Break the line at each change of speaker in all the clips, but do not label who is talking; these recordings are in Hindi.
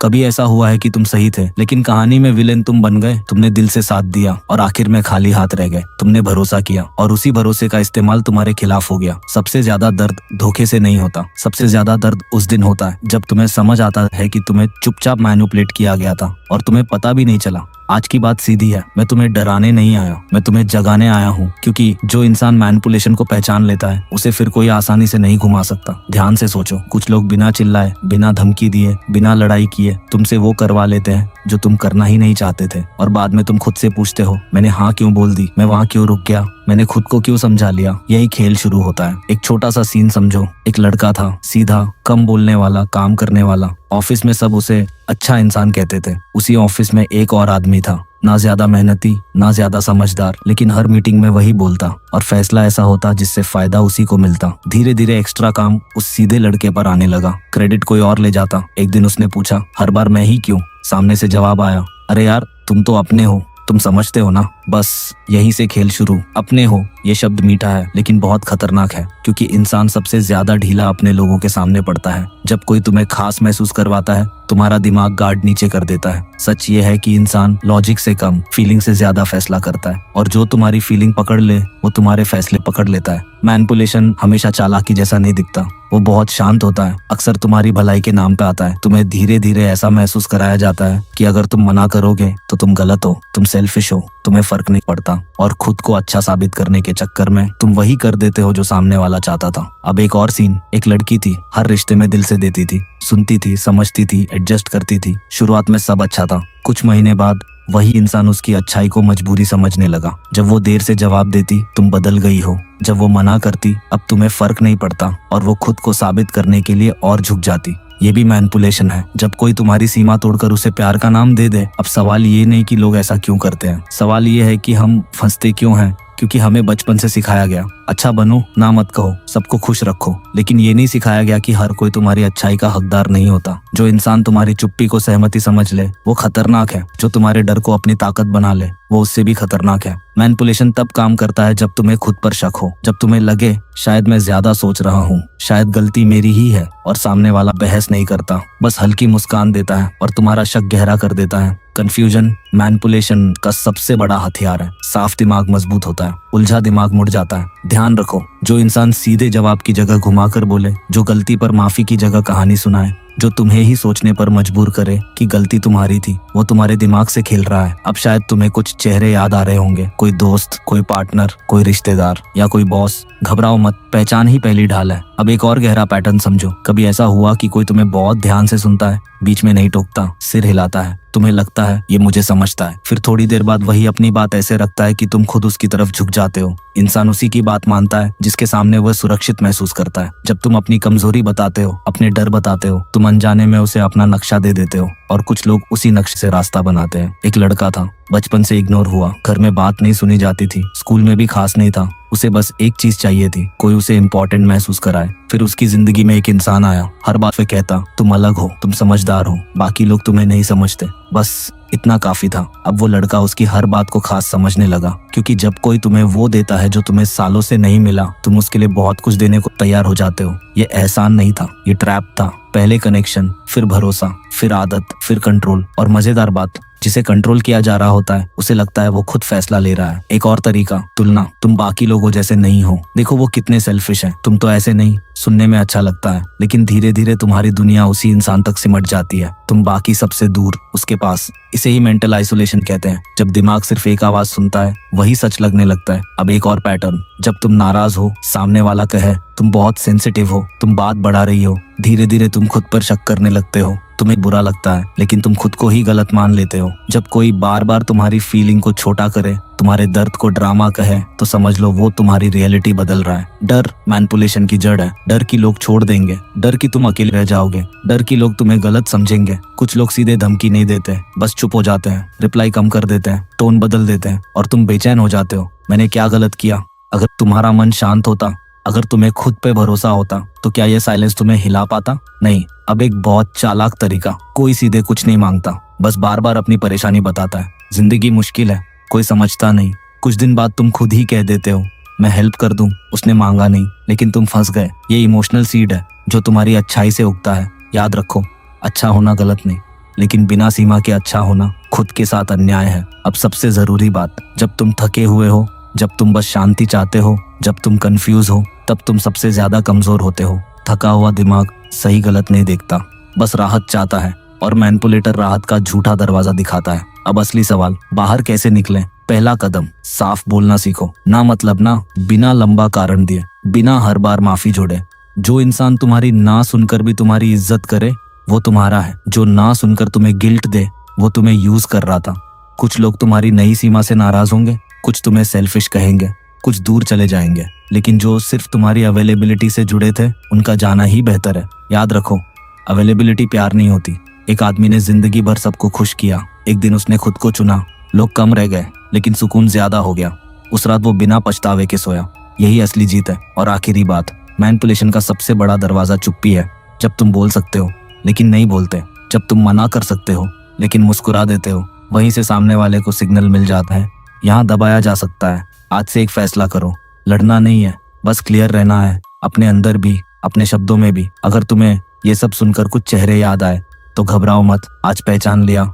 कभी ऐसा हुआ है कि तुम सही थे लेकिन कहानी में विलेन तुम बन गए? तुमने दिल से साथ दिया और आखिर में खाली हाथ रह गए। तुमने भरोसा किया और उसी भरोसे का इस्तेमाल तुम्हारे खिलाफ हो गया। सबसे ज्यादा दर्द धोखे से नहीं होता, सबसे ज्यादा दर्द उस दिन होता है जब तुम्हें समझ आता है कि तुम्हें चुपचाप मैनिपुलेट किया गया था और तुम्हें पता भी नहीं चला। आज की बात सीधी है, मैं तुम्हें डराने नहीं आया, मैं तुम्हें जगाने आया हूँ। क्योंकि जो इंसान मैनिपुलेशन को पहचान लेता है उसे फिर कोई आसानी से नहीं घुमा सकता। ध्यान से सोचो, कुछ लोग बिना चिल्लाए, बिना धमकी दिए, बिना लड़ाई किए तुमसे वो करवा लेते हैं जो तुम करना ही नहीं चाहते थे। और बाद में तुम खुद से पूछते हो, मैंने हाँ क्यों बोल दी, मैं वहाँ क्यों रुक गया, मैंने खुद को क्यों समझा लिया। यही खेल शुरू होता है। एक छोटा सा सीन समझो। एक लड़का था, सीधा, कम बोलने वाला, काम करने वाला। ऑफिस में सब उसे अच्छा इंसान कहते थे। उसी ऑफिस में एक और आदमी था, ना ज्यादा मेहनती, ना ज्यादा समझदार, लेकिन हर मीटिंग में वही बोलता और फैसला ऐसा होता जिससे फायदा उसी को मिलता। धीरे धीरे एक्स्ट्रा काम उस सीधे लड़के पर आने लगा, क्रेडिट कोई और ले जाता। एक दिन उसने पूछा, हर बार मैं ही क्यों? सामने से जवाब आया, अरे यार तुम तो अपने हो, तुम समझते हो ना। बस यहीं से खेल शुरू। अपने हो ये शब्द मीठा है लेकिन बहुत खतरनाक है, क्योंकि इंसान सबसे ज्यादा ढीला अपने लोगों के सामने पड़ता है। जब कोई तुम्हें खास महसूस करवाता है तुम्हारा दिमाग गार्ड नीचे कर देता है। सच ये है कि इंसान लॉजिक से कम फीलिंग से ज्यादा फैसला करता है, और जो तुम्हारी फीलिंग पकड़ ले वो तुम्हारे फैसले पकड़ लेता है। मैनिपुलेशन हमेशा चालाकी जैसा नहीं दिखता, वो बहुत शांत होता है। अक्सर तुम्हारी भलाई के नाम पे आता है। तुम्हें धीरे धीरे ऐसा महसूस कराया जाता है कि अगर तुम मना करोगे तो तुम गलत हो, तुम सेल्फिश हो, तुम्हें फर्क नहीं पड़ता, और खुद को अच्छा साबित करने के चक्कर में तुम वही कर देते हो जो सामने वाला चाहता था। अब एक और सीन। एक लड़की थी, हर रिश्ते में दिल से देती थी, सुनती थी, समझती थी, एडजस्ट करती थी। शुरुआत में सब अच्छा था। कुछ महीने बाद वही इंसान उसकी अच्छाई को मजबूरी समझने लगा। जब वो देर से जवाब देती तुम बदल गई हो, जब वो मना करती अब तुम्हें फर्क नहीं पड़ता, और वो खुद को साबित करने के लिए और झुक जाती। ये भी मैनिपुलेशन है। जब कोई तुम्हारी सीमा तोड़कर उसे प्यार का नाम दे दे। अब सवाल ये नहीं कि लोग ऐसा क्यों करते हैं, सवाल ये है कि हम फंसते क्यों हैं। क्योंकि हमें बचपन से सिखाया गया, अच्छा बनो, ना मत कहो, सबको खुश रखो। लेकिन ये नहीं सिखाया गया कि हर कोई तुम्हारी अच्छाई का हकदार नहीं होता। जो इंसान तुम्हारी चुप्पी को सहमति समझ ले वो खतरनाक है। जो तुम्हारे डर को अपनी ताकत बना ले वो उससे भी खतरनाक है। मैनिपुलेशन तब काम करता है जब तुम्हें खुद पर शक हो, जब तुम्हें लगे शायद मैं ज्यादा सोच रहा हूँ, शायद गलती मेरी ही है, और सामने वाला बहस नहीं करता, बस हल्की मुस्कान देता है और तुम्हारा शक गहरा कर देता है। कंफ्यूजन मैनिपुलेशन का सबसे बड़ा हथियार है। साफ दिमाग मजबूत होता है, उलझा दिमाग मुड़ जाता है। ध्यान रखो, जो इंसान सीधे जवाब की जगह घुमाकर बोले, जो गलती पर माफी की जगह कहानी सुनाए, जो तुम्हें ही सोचने पर मजबूर करे कि गलती तुम्हारी थी, वो तुम्हारे दिमाग से खेल रहा है। अब शायद तुम्हें कुछ चेहरे याद आ रहे होंगे, कोई दोस्त, कोई पार्टनर, कोई रिश्तेदार या कोई बॉस। घबराओ मत, पहचान ही पहली ढाल है। अब एक और गहरा पैटर्न समझो। कभी ऐसा हुआ कि कोई तुम्हें बहुत ध्यान से सुनता है, बीच में नहीं टोकता, सिर हिलाता है, तुम्हें लगता है ये मुझे समझता है, फिर थोड़ी देर बाद वही अपनी बात ऐसे रखता है कि तुम खुद उसकी तरफ झुक जाते हो। इंसान उसी की बात मानता है जिसके सामने वह सुरक्षित महसूस करता है। जब तुम अपनी कमजोरी बताते हो, अपने डर बताते हो, तुम अनजाने में उसे अपना नक्शा दे देते हो, और कुछ लोग उसी नक्शे से रास्ता बनाते हैं। एक लड़का था, बचपन से इग्नोर हुआ, घर में बात नहीं सुनी जाती थी, स्कूल में भी खास नहीं था। उसे बस एक चीज चाहिए थी, कोई उसे इम्पोर्टेंट महसूस कराए। फिर उसकी जिंदगी में एक इंसान आया, हर बात पे कहता तुम अलग हो, तुम समझदार हो, बाकी लोग तुम्हें नहीं समझते। बस इतना काफी था। अब वो लड़का उसकी हर बात को खास समझने लगा, क्योंकि जब कोई तुम्हें वो देता है जो तुम्हें सालों से नहीं मिला, तुम उसके लिए बहुत कुछ देने को तैयार हो जाते हो। ये एहसान नहीं था, ये ट्रैप था। पहले कनेक्शन, फिर भरोसा, फिर आदत, फिर कंट्रोल। और मजेदार बात, जिसे कंट्रोल किया जा रहा होता है उसे लगता है वो खुद फैसला ले रहा है। एक और तरीका, तुलना। तुम बाकी लोगों जैसे नहीं हो, देखो वो कितने सेल्फिश हैं, तुम तो ऐसे नहीं। सुनने में अच्छा लगता है, लेकिन धीरे धीरे तुम्हारी दुनिया उसी इंसान तक सिमट जाती है। तुम बाकी सबसे दूर, उसके पास। इसे ही मेंटल आइसोलेशन कहते हैं। जब दिमाग सिर्फ एक आवाज सुनता है वही सच लगने लगता है। अब एक और पैटर्न, जब तुम नाराज हो, सामने वाला कहे तुम बहुत सेंसिटिव हो, तुम बात बढ़ा रही हो, धीरे धीरे तुम खुद पर शक करने लगते हो। तुम्हें बुरा लगता है लेकिन तुम खुद को ही गलत मान लेते हो। जब कोई बार बार तुम्हारी फीलिंग को छोटा करे, तुम्हारे दर्द को ड्रामा कहे, तो समझ लो वो तुम्हारी रियलिटी बदल रहा है। डर मैनिपुलेशन की जड़ है। डर की लोग छोड़ देंगे, डर की तुम अकेले रह जाओगे, डर की लोग तुम्हें गलत समझेंगे। कुछ लोग सीधे धमकी नहीं देते, बस चुप हो जाते हैं, रिप्लाई कम कर देते हैं, टोन बदल देते हैं, और तुम बेचैन हो जाते हो, मैंने क्या गलत किया। अगर तुम्हारा मन शांत होता, अगर तुम्हें खुद पे भरोसा होता, तो क्या ये साइलेंस तुम्हें हिला पाता? नहीं। अब एक बहुत चालाक तरीका, कोई सीधे कुछ नहीं मांगता, बस बार बार अपनी परेशानी बताता है। जिंदगी मुश्किल है, कोई समझता नहीं। कुछ दिन बाद तुम खुद ही कह देते हो मैं हेल्प कर दूं, उसने मांगा नहीं, लेकिन तुम फंस गए। ये इमोशनल सीड है जो तुम्हारी अच्छाई से उगता है। याद रखो, अच्छा होना गलत नहीं, लेकिन बिना सीमा के अच्छा होना खुद के साथ अन्याय है। अब सबसे जरूरी बात, जब तुम थके हुए हो, जब तुम बस शांति चाहते हो, जब तुम कंफ्यूज हो, तब तुम सबसे ज्यादा कमजोर होते हो। थका हुआ दिमाग सही गलत नहीं देखता, बस राहत चाहता है, और मैनिपुलेटर राहत का झूठा दरवाजा दिखाता है। अब असली सवाल, बाहर कैसे निकले? पहला कदम, साफ बोलना सीखो। ना मतलब ना, बिना लंबा कारण दिए, बिना हर बार माफी जोड़े। जो इंसान तुम्हारी ना सुनकर भी तुम्हारी इज्जत करे वो तुम्हारा है। जो ना सुनकर तुम्हें गिल्ट दे वो तुम्हें यूज कर रहा था। कुछ लोग तुम्हारी नई सीमा से नाराज होंगे, कुछ तुम्हें सेल्फिश कहेंगे, कुछ दूर चले जाएंगे, लेकिन जो सिर्फ तुम्हारी अवेलेबिलिटी से जुड़े थे उनका जाना ही बेहतर है। याद रखो, अवेलेबिलिटी प्यार नहीं होती। एक आदमी ने जिंदगी भर सबको खुश किया, एक दिन उसने खुद को चुना। लोग कम रह गए लेकिन सुकून ज्यादा हो गया। उस रात वो बिना पछतावे के सोया। यही असली जीत है। और आखिरी बात, मैनिपुलेशन का सबसे बड़ा दरवाजा चुप्पी है। जब तुम बोल सकते हो लेकिन नहीं बोलते, जब तुम मना कर सकते हो लेकिन मुस्कुरा देते हो, वहीं से सामने वाले को सिग्नल मिल जाता है यहाँ दबाया जा सकता है। आज से एक फैसला करो, लड़ना नहीं है, बस क्लियर रहना है, अपने अंदर भी, अपने शब्दों में भी। अगर तुम्हें ये सब सुनकर कुछ चेहरे याद आए तो घबराओ मत, आज पहचान लिया,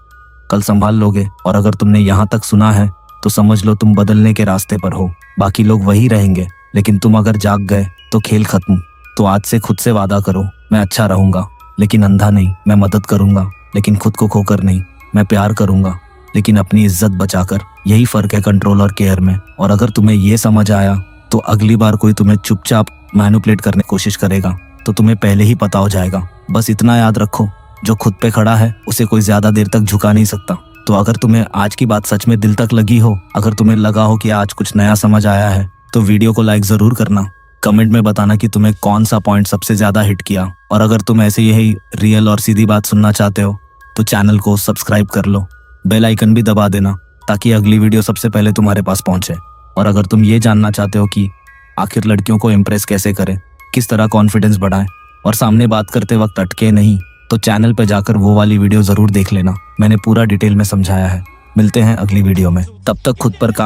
कल संभाल लोगे। और अगर तुमने यहाँ तक सुना है तो समझ लो तुम बदलने के रास्ते पर हो। बाकी लोग वही रहेंगे, लेकिन तुम अगर जाग गए तो खेल खत्म। तो आज से खुद से वादा करो, मैं अच्छा रहूंगा लेकिन अंधा नहीं, मैं मदद करूंगा लेकिन खुद को खोकर नहीं, मैं प्यार करूंगा लेकिन अपनी इज्जत बचाकर। यही फर्क है कंट्रोल और केयर में। और अगर तुम्हें ये समझ आया तो अगली बार कोई तुम्हें चुपचाप मैनिपुलेट करने की कोशिश करेगा तो तुम्हें पहले ही पता हो जाएगा। बस इतना याद रखो, जो खुद पे खड़ा है उसे कोई ज्यादा देर तक झुका नहीं सकता। तो अगर तुम्हें आज की बात सच में दिल तक लगी हो, अगर तुम्हें लगा हो कि आज कुछ नया समझ आया है, तो वीडियो को लाइक जरूर करना। कमेंट में बताना कि तुम्हें कौन सा पॉइंट सबसे ज्यादा हिट किया। और अगर तुम ऐसे यही रियल और सीधी बात सुनना चाहते हो तो चैनल को सब्सक्राइब कर लो, बेल आइकन भी दबा देना ताकि अगली वीडियो सबसे पहले तुम्हारे पास पहुंचे। और अगर तुम ये जानना चाहते हो कि आखिर लड़कियों को इम्प्रेस कैसे करें, किस तरह कॉन्फिडेंस बढ़ाएं और सामने बात करते वक्त अटके नहीं, तो चैनल पे जाकर वो वाली वीडियो जरूर देख लेना। मैंने पूरा डिटेल में समझाया है। मिलते हैं अगली वीडियो में, तब तक खुद पर काम